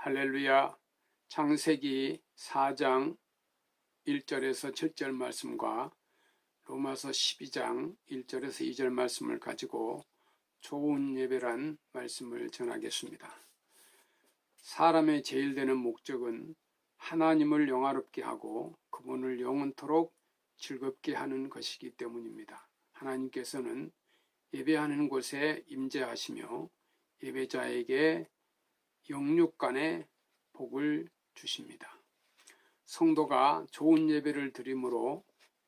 할렐루야. 창세기 4장 1절에서 7절 말씀과 로마서 12장 1절에서 2절 말씀을 가지고 좋은 예배란 말씀을 전하겠습니다. 사람의 제일 되는 목적은 하나님을 영화롭게 하고 그분을 영원토록 즐겁게 하는 것이기 때문입니다. 하나님께서는 예배하는 곳에 임재하시며 예배자에게 영육간의 복을 주십니다. 성도가 좋은 예배를 드림으로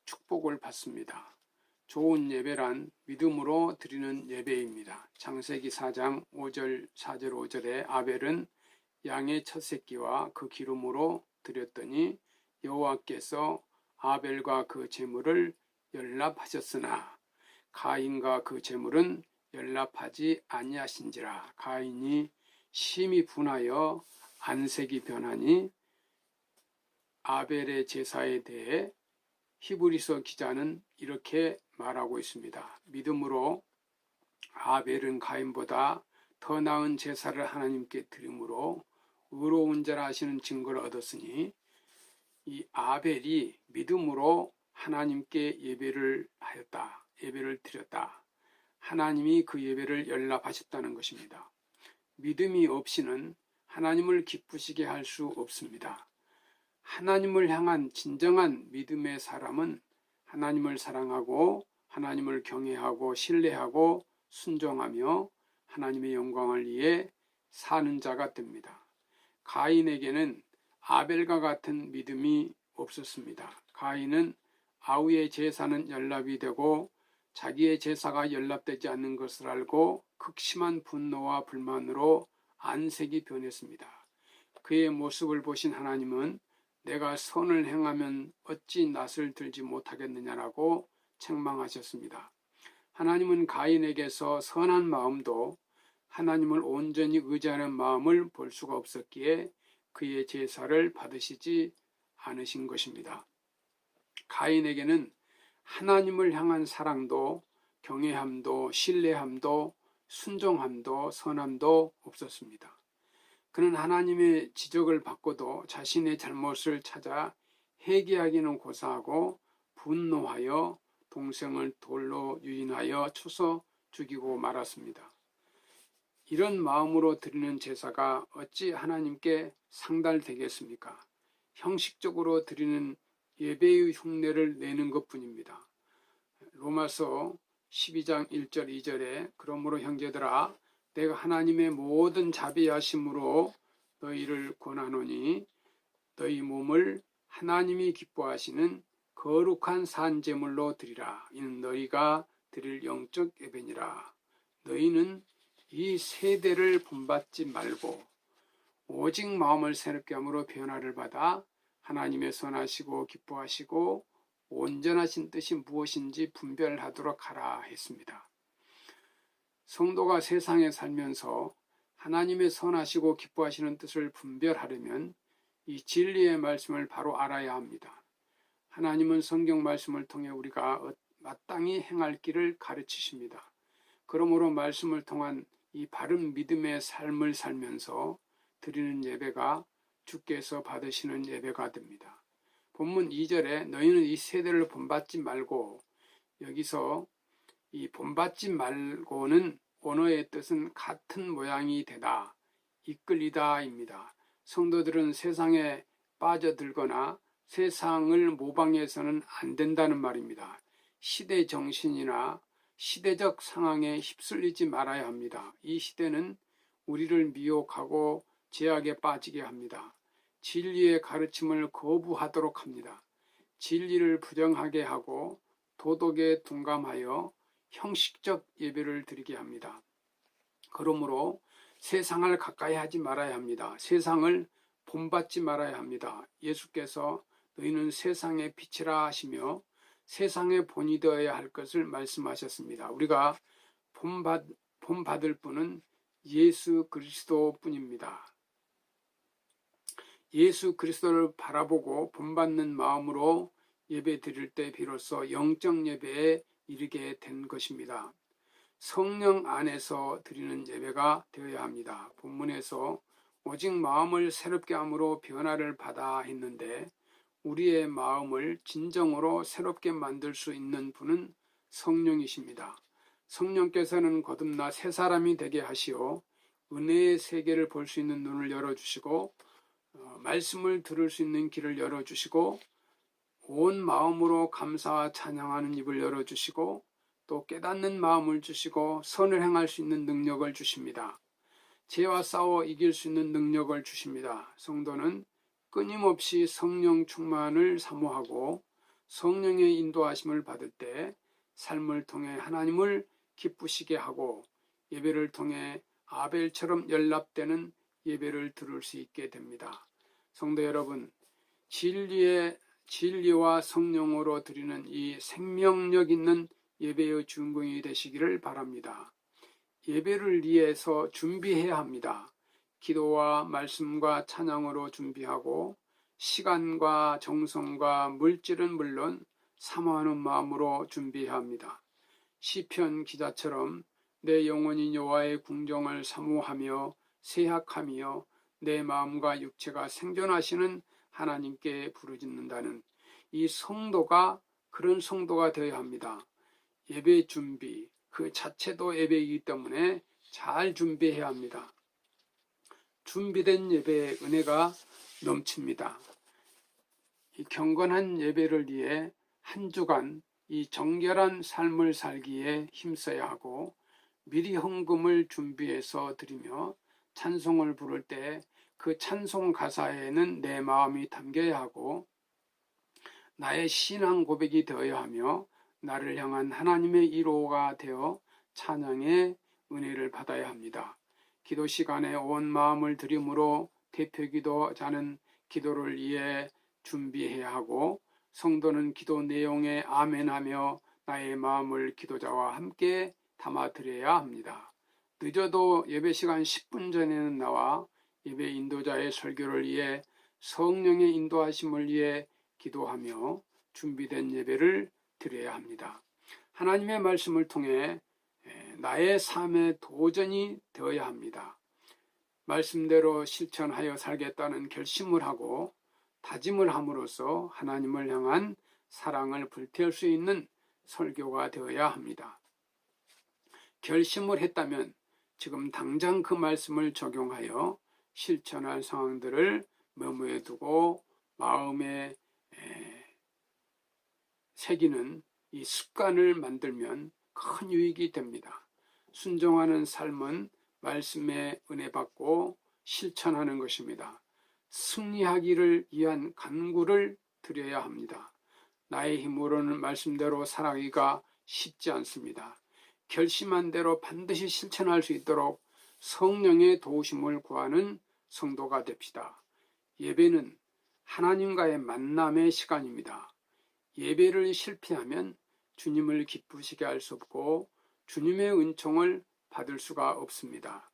축복을 받습니다. 좋은 예배란 믿음으로 드리는 예배입니다. 창세기 4장 5절 4절 5절에 아벨은 양의 첫 새끼와 그 기름으로 드렸더니 여호와께서 아벨과 그 제물을 연납하셨으나 가인과 그 제물은 연납하지 아니하신지라. 가인이 심히 분하여 안색이 변하니 아벨의 제사에 대해 히브리서 기자는 이렇게 말하고 있습니다. 믿음으로 아벨은 가인보다 더 나은 제사를 하나님께 드림으로 의로운 자라 하시는 증거를 얻었으니 이 아벨이 믿음으로 하나님께 예배를 드렸다. 하나님이 그 예배를 연납하셨다는 것입니다. 믿음이 없이는 하나님을 기쁘시게 할 수 없습니다. 하나님을 향한 진정한 믿음의 사람은 하나님을 사랑하고 하나님을 경외하고 신뢰하고 순종하며 하나님의 영광을 위해 사는 자가 됩니다. 가인에게는 아벨과 같은 믿음이 없었습니다. 가인은 아우의 제사는 연납이 되고 자기의 제사가 연납되지 않는 것을 알고 극심한 분노와 불만으로 안색이 변했습니다. 그의 모습을 보신 하나님은 내가 선을 행하면 어찌 낯을 들지 못하겠느냐라고 책망하셨습니다. 하나님은 가인에게서 선한 마음도 하나님을 온전히 의지하는 마음을 볼 수가 없었기에 그의 제사를 받으시지 않으신 것입니다. 가인에게는 하나님을 향한 사랑도 경외함도 신뢰함도 순종함도 선함도 없었습니다. 그는 하나님의 지적을 받고도 자신의 잘못을 찾아 회개하기는 고사하고 분노하여 동생을 돌로 유인하여 쳐서 죽이고 말았습니다. 이런 마음으로 드리는 제사가 어찌 하나님께 상달되겠습니까? 형식적으로 드리는 예배의 흉내를 내는 것뿐입니다. 로마서 12장 1절 2절에 그러므로 형제들아 내가 하나님의 모든 자비하심으로 너희를 권하노니 너희 몸을 하나님이 기뻐하시는 거룩한 산제물로 드리라. 이는 너희가 드릴 영적 예배니라. 너희는 이 세대를 본받지 말고 오직 마음을 새롭게 함으로 변화를 받아 하나님의 선하시고 기뻐하시고 온전하신 뜻이 무엇인지 분별하도록 하라 했습니다. 성도가 세상에 살면서 하나님의 선하시고 기뻐하시는 뜻을 분별하려면 이 진리의 말씀을 바로 알아야 합니다. 하나님은 성경 말씀을 통해 우리가 마땅히 행할 길을 가르치십니다. 그러므로 말씀을 통한 이 바른 믿음의 삶을 살면서 드리는 예배가 주께서 받으시는 예배가 됩니다. 본문 2절에 너희는 이 세대를 본받지 말고, 여기서 이 본받지 말고는 언어의 뜻은 같은 모양이 되다, 이끌리다입니다. 성도들은 세상에 빠져들거나 세상을 모방해서는 안 된다는 말입니다. 시대 정신이나 시대적 상황에 휩쓸리지 말아야 합니다. 이 시대는 우리를 미혹하고 죄악에 빠지게 합니다. 진리의 가르침을 거부하도록 합니다. 진리를 부정하게 하고 도덕에 둔감하여 형식적 예배를 드리게 합니다. 그러므로 세상을 가까이 하지 말아야 합니다. 세상을 본받지 말아야 합니다. 예수께서 너희는 세상의 빛이라 하시며 세상의 본이 되어야 할 것을 말씀하셨습니다. 우리가 본받을 분은 예수 그리스도뿐입니다. 예수 그리스도를 바라보고 본받는 마음으로 예배 드릴 때 비로소 영적 예배에 이르게 된 것입니다. 성령 안에서 드리는 예배가 되어야 합니다. 본문에서 오직 마음을 새롭게 함으로 변화를 받아 했는데 우리의 마음을 진정으로 새롭게 만들 수 있는 분은 성령이십니다. 성령께서는 거듭나 새 사람이 되게 하시어 은혜의 세계를 볼 수 있는 눈을 열어주시고 말씀을 들을 수 있는 길을 열어주시고 온 마음으로 감사와 찬양하는 입을 열어주시고 또 깨닫는 마음을 주시고 선을 행할 수 있는 능력을 주십니다. 죄와 싸워 이길 수 있는 능력을 주십니다. 성도는 끊임없이 성령 충만을 사모하고 성령의 인도하심을 받을 때 삶을 통해 하나님을 기쁘시게 하고 예배를 통해 아벨처럼 연락되는 예배를 들을 수 있게 됩니다. 성도 여러분, 진리와 성령으로 드리는 이 생명력 있는 예배의 주인공이 되시기를 바랍니다. 예배를 위해서 준비해야 합니다. 기도와 말씀과 찬양으로 준비하고 시간과 정성과 물질은 물론 사모하는 마음으로 준비해야 합니다. 시편 기자처럼 내 영혼이 여호와의 궁정을 사모하며 세학하며 내 마음과 육체가 생존하시는 하나님께 부르짖는다는 이 성도가 그런 성도가 되어야 합니다. 예배 준비 그 자체도 예배이기 때문에 잘 준비해야 합니다. 준비된 예배의 은혜가 넘칩니다. 이 경건한 예배를 위해 한 주간 이 정결한 삶을 살기에 힘써야 하고 미리 헌금을 준비해서 드리며 찬송을 부를 때 그 찬송 가사에는 내 마음이 담겨야 하고 나의 신앙 고백이 되어야 하며 나를 향한 하나님의 1호가 되어 찬양의 은혜를 받아야 합니다. 기도 시간에 온 마음을 드림으로 대표기도자는 기도를 위해 준비해야 하고 성도는 기도 내용에 아멘하며 나의 마음을 기도자와 함께 담아드려야 합니다. 늦어도 예배 시간 10분 전에는 나와 예배 인도자의 설교를 위해 성령의 인도하심을 위해 기도하며 준비된 예배를 드려야 합니다. 하나님의 말씀을 통해 나의 삶의 도전이 되어야 합니다. 말씀대로 실천하여 살겠다는 결심을 하고 다짐을 함으로써 하나님을 향한 사랑을 불태울 수 있는 설교가 되어야 합니다. 결심을 했다면 지금 당장 그 말씀을 적용하여 실천할 상황들을 메모해 두고 마음에 새기는 이 습관을 만들면 큰 유익이 됩니다. 순종하는 삶은 말씀에 은혜 받고 실천하는 것입니다. 승리하기를 위한 간구를 드려야 합니다. 나의 힘으로는 말씀대로 살아가기가 쉽지 않습니다. 결심한 대로 반드시 실천할 수 있도록 성령의 도우심을 구하는 성도가 됩시다. 예배는 하나님과의 만남의 시간입니다. 예배를 실패하면 주님을 기쁘시게 할 수 없고 주님의 은총을 받을 수가 없습니다.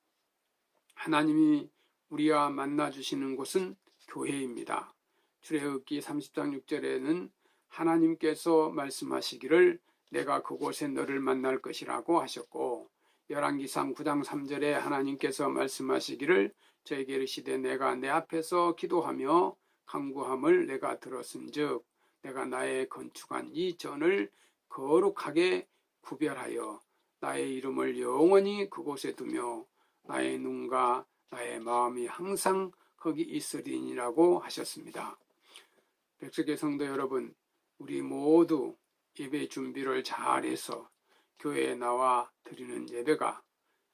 하나님이 우리와 만나주시는 곳은 교회입니다. 출애굽기 30장 6절에는 하나님께서 말씀하시기를 내가 그곳에 너를 만날 것이라고 하셨고 열왕기상 9장 3절에 하나님께서 말씀하시기를 저에게 이르시되 내가 내 앞에서 기도하며 간구함을 내가 들었은즉 내가 나의 건축한 이 전을 거룩하게 구별하여 나의 이름을 영원히 그곳에 두며 나의 눈과 나의 마음이 항상 거기 있으리니라고 하셨습니다. 백석의 성도 여러분, 우리 모두 예배 준비를 잘해서 교회에 나와 드리는 예배가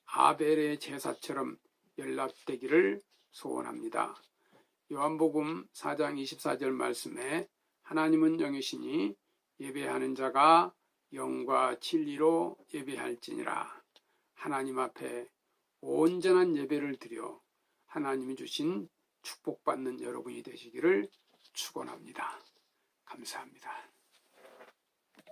아벨의 제사처럼 연락되기를 소원합니다. 요한복음 4장 24절 말씀에 하나님은 영이시니 예배하는 자가 영과 진리로 예배할지니라. 하나님 앞에 온전한 예배를 드려 하나님이 주신 축복받는 여러분이 되시기를 축원합니다. 감사합니다.